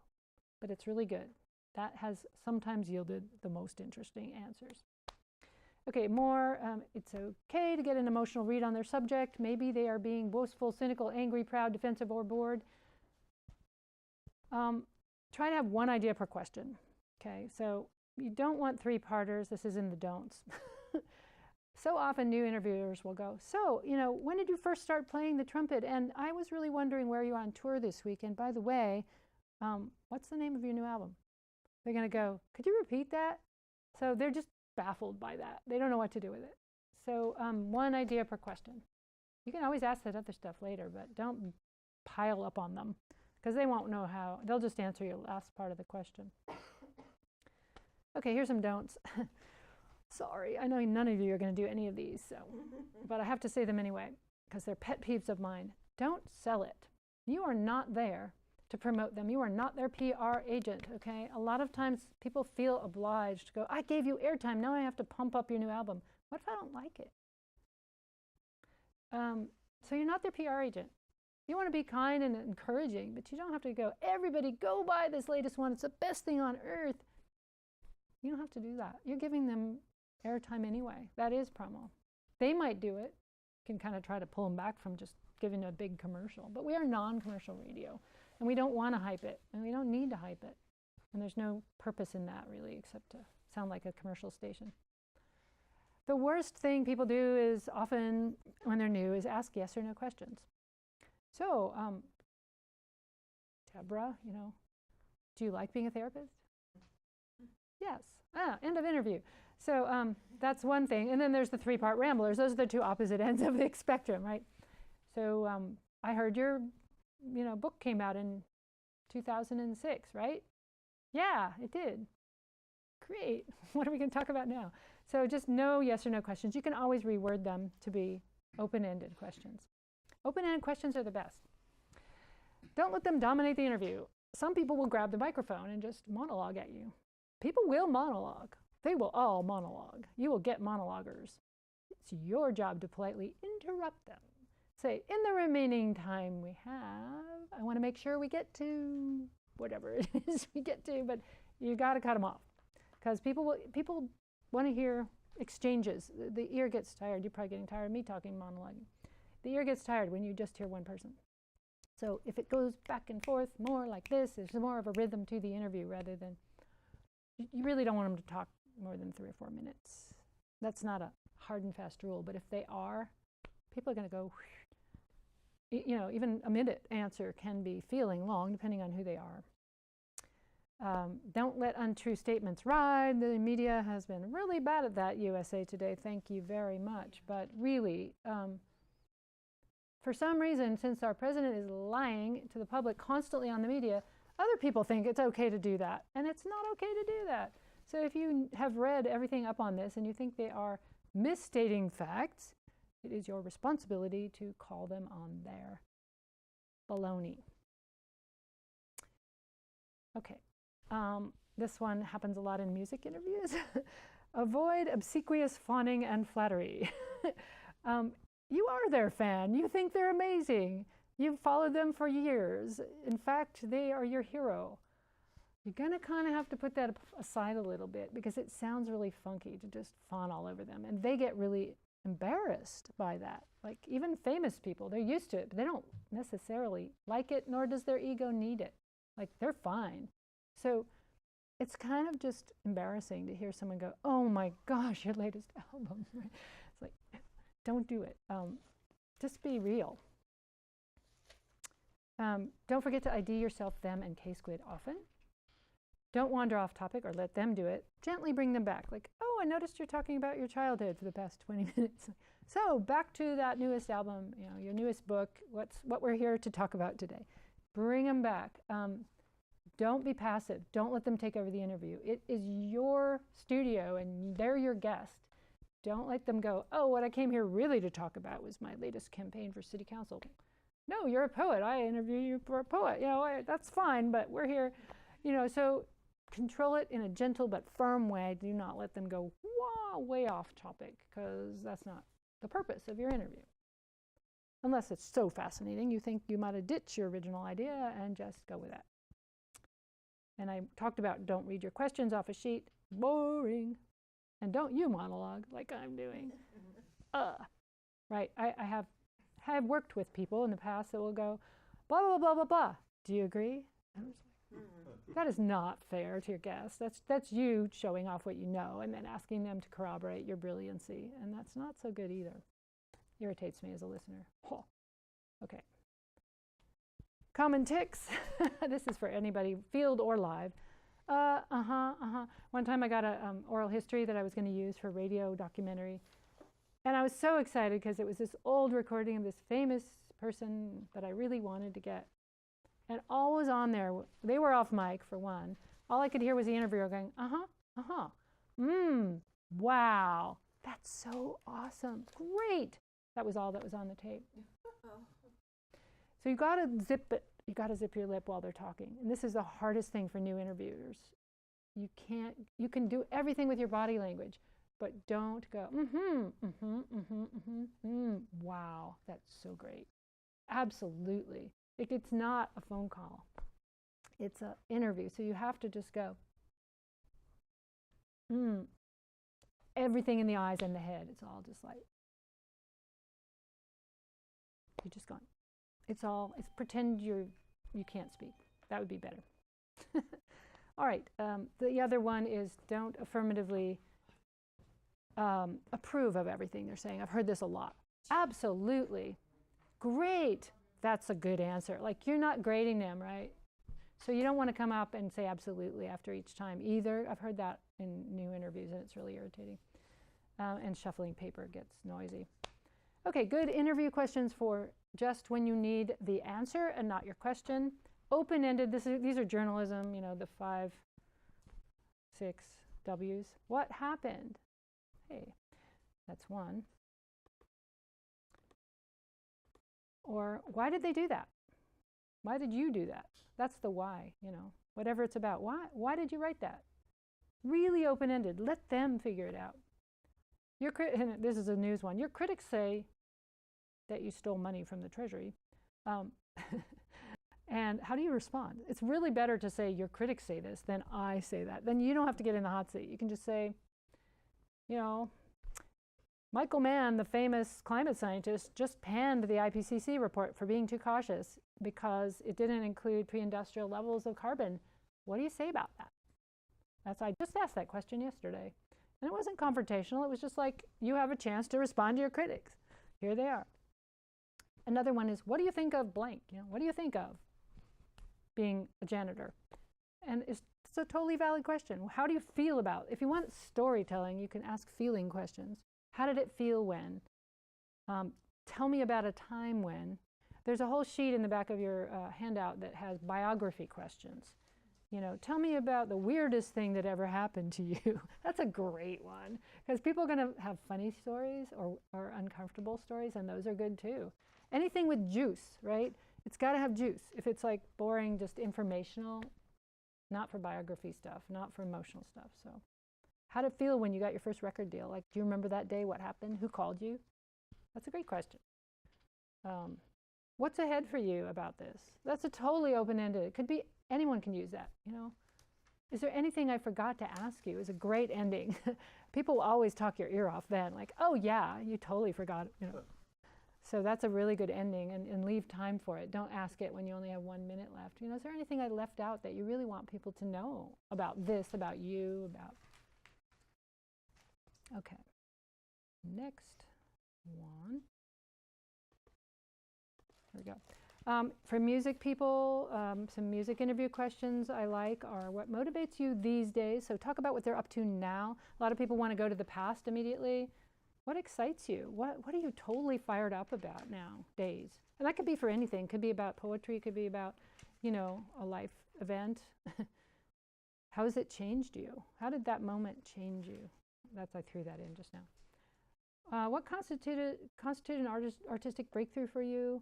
But it's really good. That has sometimes yielded the most interesting answers. Okay, more, it's okay to get an emotional read on their subject. Maybe they are being boastful, cynical, angry, proud, defensive, or bored. Try to have one idea per question. Okay, so you don't want 3-parters. This is in the don'ts. So often new interviewers will go, so, you know, when did you first start playing the trumpet? And I was really wondering where you're on tour this week. And by the way, what's the name of your new album? They're going to go, could you repeat that? So they're just baffled by that. They don't know what to do with it. So one idea per question. You can always ask that other stuff later, but don't pile up on them because they won't know how. They'll just answer your last part of the question. Okay, here's some don'ts. Sorry, I know none of you are going to do any of these, so, but I have to say them anyway because they're pet peeves of mine. Don't sell it. You are not there to promote them. You are not their PR agent, okay? A lot of times people feel obliged to go, I gave you airtime, now I have to pump up your new album. What if I don't like it? So you're not their PR agent. You want to be kind and encouraging, but you don't have to go, everybody go buy this latest one. It's the best thing on earth. You don't have to do that. You're giving them airtime anyway. That is promo. They might do it. You can kind of try to pull them back from just giving a big commercial. But we are non-commercial radio, and we don't want to hype it, and we don't need to hype it. And there's no purpose in that, really, except to sound like a commercial station. The worst thing people do is often, when they're new, is ask yes or no questions. So, Deborah, you know, do you like being a therapist? Yes. End of interview. So that's one thing. And then there's the 3-part ramblers. Those are the 2 opposite ends of the spectrum, right? So I heard your, you know, book came out in 2006, right? Yeah, it did. Great. What are we going to talk about now? So just no yes or no questions. You can always reword them to be open-ended questions. Open-ended questions are the best. Don't let them dominate the interview. Some people will grab the microphone and just monologue at you. People will monologue. They will all monologue. You will get monologuers. It's your job to politely interrupt them. Say, in the remaining time we have, I want to make sure we get to whatever it is we get to, but you got to cut them off because people want to hear exchanges. The ear gets tired. You're probably getting tired of me talking monologuing. The ear gets tired when you just hear one person. So if it goes back and forth more like this, there's more of a rhythm to the interview rather than, you really don't want them to talk more than 3 or 4 minutes. That's not a hard and fast rule, but if they are, people are going to go, you know, even a minute answer can be feeling long depending on who they are. Don't let untrue statements ride. The media has been really bad at that, USA Today. Thank you very much. But really, for some reason, since our president is lying to the public constantly on the media, other people think it's okay to do that. And it's not okay to do that. So if you have read everything up on this and you think they are misstating facts, it is your responsibility to call them on their baloney. Okay. This one happens a lot in music interviews. Avoid obsequious fawning and flattery. You are their fan. You think they're amazing. You've followed them for years. In fact, they are your hero. You're going to kind of have to put that aside a little bit because it sounds really funky to just fawn all over them. And they get really embarrassed by that. Like even famous people, they're used to it, but they don't necessarily like it, nor does their ego need it. Like they're fine. So it's kind of just embarrassing to hear someone go, oh my gosh, your latest album. It's like, don't do it. Just be real. Don't forget to ID yourself, them, and KSQD often. Don't wander off topic or let them do it. Gently bring them back. Like, oh, I noticed you're talking about your childhood for the past 20 minutes. So back to that newest album, you know, your newest book, what we're here to talk about today. Bring them back. Don't be passive. Don't let them take over the interview. It is your studio and they're your guest. Don't let them go, oh, what I came here really to talk about was my latest campaign for city council. No, you're a poet. I interview you for a poet. You know, that's fine, but we're here. You know, so control it in a gentle but firm way. Do not let them go way off topic, because that's not the purpose of your interview. Unless it's so fascinating, you think you might have ditched your original idea and just go with that. And I talked about don't read your questions off a sheet. Boring. And don't you monologue like I'm doing. Right, I have worked with people in the past that will go, blah, blah, blah, blah, blah. Do you agree? And I was like, that is not fair to your guests. That's you showing off what you know and then asking them to corroborate your brilliancy. And that's not so good either. Irritates me as a listener. Oh. Okay. Common tics. This is for anybody, field or live. One time I got a oral history that I was going to use for a radio documentary. And I was so excited because it was this old recording of this famous person that I really wanted to get. And all was on there. They were off mic, for one. All I could hear was the interviewer going, wow, that's so awesome, great. That was all that was on the tape. So you got to zip it. You got to zip your lip while they're talking. And this is the hardest thing for new interviewers. You can do everything with your body language, but don't go, wow, that's so great. Absolutely. It's not a phone call. It's an interview. So you have to just go, everything in the eyes and the head. It's all just like, you're just going. It's pretend you can't speak. That would be better. All right. The other one is don't affirmatively approve of everything they're saying. I've heard this a lot. Absolutely. Great. That's a good answer. Like you're not grading them, right? So you don't want to come up and say absolutely after each time either. I've heard that in new interviews and it's really irritating. And shuffling paper gets noisy. Okay, good interview questions for just when you need the answer and not your question. Open-ended, these are journalism, you know, the 5, 6 W's. What happened? Hey, that's one. Or why did they do that? Why did you do that? That's the why, you know, whatever it's about. Why did you write that? Really open-ended. Let them figure it out. And this is a news one. Your critics say that you stole money from the Treasury. And how do you respond? It's really better to say your critics say this than I say that. Then you don't have to get in the hot seat. You can just say, you know, Michael Mann, the famous climate scientist, just panned the IPCC report for being too cautious because it didn't include pre-industrial levels of carbon. What do you say about that? I just asked that question yesterday. And it wasn't confrontational. It was just like, you have a chance to respond to your critics. Here they are. Another one is, what do you think of blank? You know, what do you think of being a janitor? And it's a totally valid question. How do you feel about it? If you want storytelling, you can ask feeling questions. How did it feel when? Tell me about a time when. There's a whole sheet in the back of your handout that has biography questions. You know, tell me about the weirdest thing that ever happened to you. That's a great one, because people are going to have funny stories or uncomfortable stories, and those are good too. Anything with juice, right? It's got to have juice. If it's like boring, just informational, not for biography stuff, not for emotional stuff. So how did it feel when you got your first record deal? Like, do you remember that day? What happened? Who called you? That's a great question. What's ahead for you about this? That's a totally open-ended. It could be, anyone can use that, you know. Is there anything I forgot to ask you? Is a great ending. People will always talk your ear off then, like, oh yeah, you totally forgot, you know. So that's a really good ending, and leave time for it. Don't ask it when you only have 1 minute left. You know, is there anything I left out that you really want people to know about this, about you, about? Okay. Next one. Here we go. For music people, some music interview questions I like are, what motivates you these days? So talk about what they're up to now. A lot of people want to go to the past immediately. What excites you? What are you totally fired up about nowadays? And that could be for anything. It could be about poetry. It could be about, you know, a life event. How has it changed you? How did that moment change you? I threw that in just now. What constituted an artistic breakthrough for you?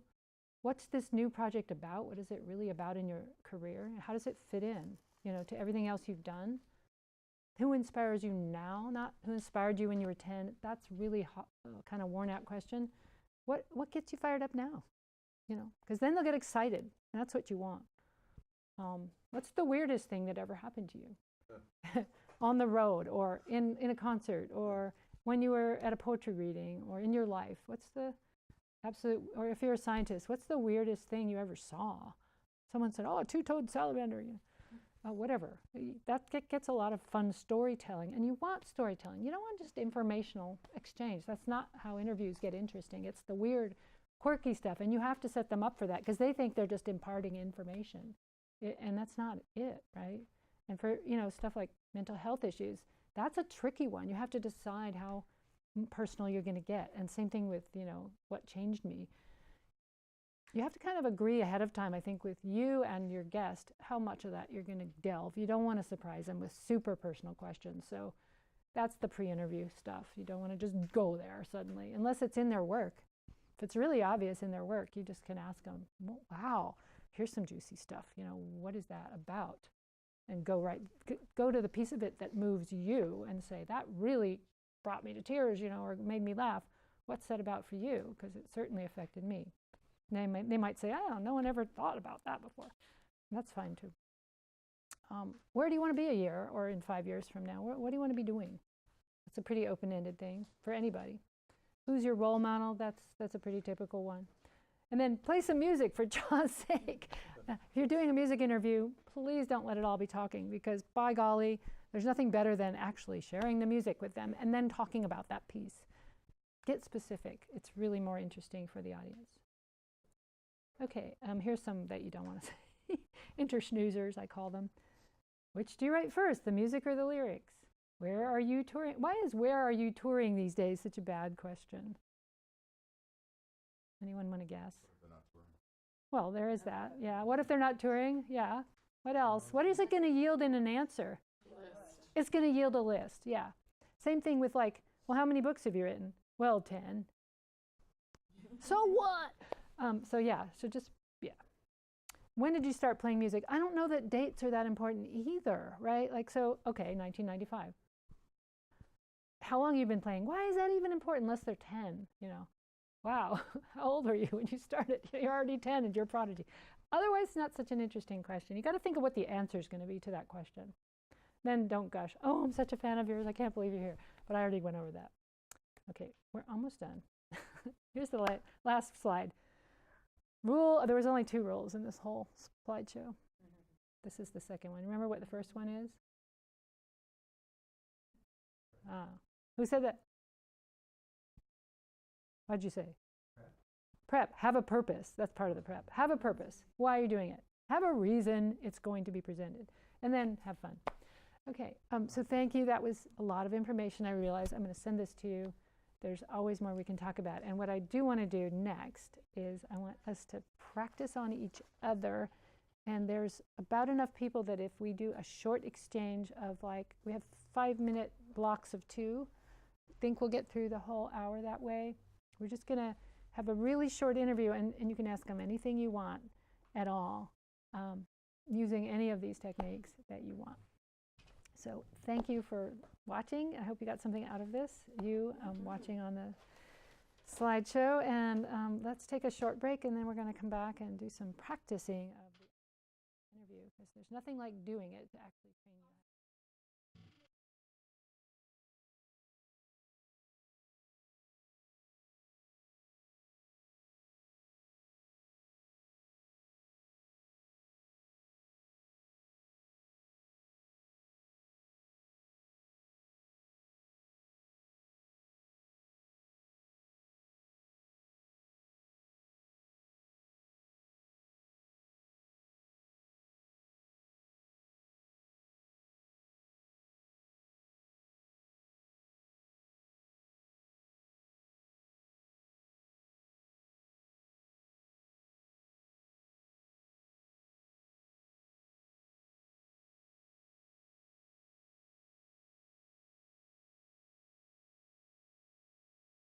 What's this new project about? What is it really about in your career? How does it fit in, you know, to everything else you've done? Who inspires you now? Not who inspired you when you were 10. That's really kind of worn out question. What gets you fired up now? You know, because then they'll get excited. And that's what you want. What's the weirdest thing that ever happened to you? On the road, or in a concert, or when you were at a poetry reading, or in your life? What's the absolute, or if you're a scientist, what's the weirdest thing you ever saw? Someone said, oh, a two-toed salamander. You know, whatever. That gets a lot of fun storytelling. And you want storytelling. You don't want just informational exchange. That's not how interviews get interesting. It's the weird, quirky stuff. And you have to set them up for that, because they think they're just imparting information. And that's not it, right? And for, you know, stuff like mental health issues, that's a tricky one. You have to decide how personal you're going to get. And same thing with, you know, what changed me. You have to kind of agree ahead of time, I think, with you and your guest, how much of that you're going to delve. You don't want to surprise them with super personal questions. So that's the pre-interview stuff. You don't want to just go there suddenly, unless it's in their work. If it's really obvious in their work, you just can ask them, wow, here's some juicy stuff. You know, what is that about? And go to the piece of it that moves you and say, that really brought me to tears, you know, or made me laugh. What's that about for you? Because it certainly affected me. They might say, oh, no one ever thought about that before. That's fine too. Where do you want to be a year or in 5 years from now? What do you want to be doing? It's a pretty open-ended thing for anybody. Who's your role model? That's a pretty typical one. And then play some music, for John's sake. If you're doing a music interview, please don't let it all be talking, because by golly, there's nothing better than actually sharing the music with them and then talking about that piece. Get specific. It's really more interesting for the audience. Okay, here's some that you don't want to say. Interschnoozers, I call them. Which do you write first, the music or the lyrics? Where are you touring? Why is where are you touring these days such a bad question? Anyone want to guess? They're not touring. Well, there is that. Yeah. What if they're not touring? Yeah. What else? What is it going to yield in an answer? List. It's going to yield a list. Yeah. Same thing with, like, well, how many books have you written? Well, 10. So what? So yeah. So just, yeah. When did you start playing music? I don't know that dates are that important either, right? Like, so, okay, 1995. How long have you been playing? Why is that even important unless they're 10, you know? Wow, how old are you when you started? You're already 10 and you're a prodigy. Otherwise, it's not such an interesting question. You got to think of what the answer is going to be to that question. Then don't gush, oh, I'm such a fan of yours, I can't believe you're here. But I already went over that. Okay, we're almost done. Here's the last slide. There was only 2 rules in this whole slideshow. This is the second one. Remember what the first one is? Who said that? What'd you say? Prep. Have a purpose. That's part of the prep. Have a purpose. Why are you doing it? Have a reason it's going to be presented. And then have fun. Okay, so thank you. That was a lot of information. I realize I'm going to send this to you. There's always more we can talk about. And what I do want to do next is I want us to practice on each other. And there's about enough people that if we do a short exchange of, like, we have 5-minute blocks of 2, I think we'll get through the whole hour that way. We're just going to have a really short interview, and you can ask them anything you want at all, using any of these techniques that you want. So thank you for watching. I hope you got something out of this. You watching on the slideshow, and let's take a short break, and then we're going to come back and do some practicing of the interview, because there's nothing like doing it to actually train you.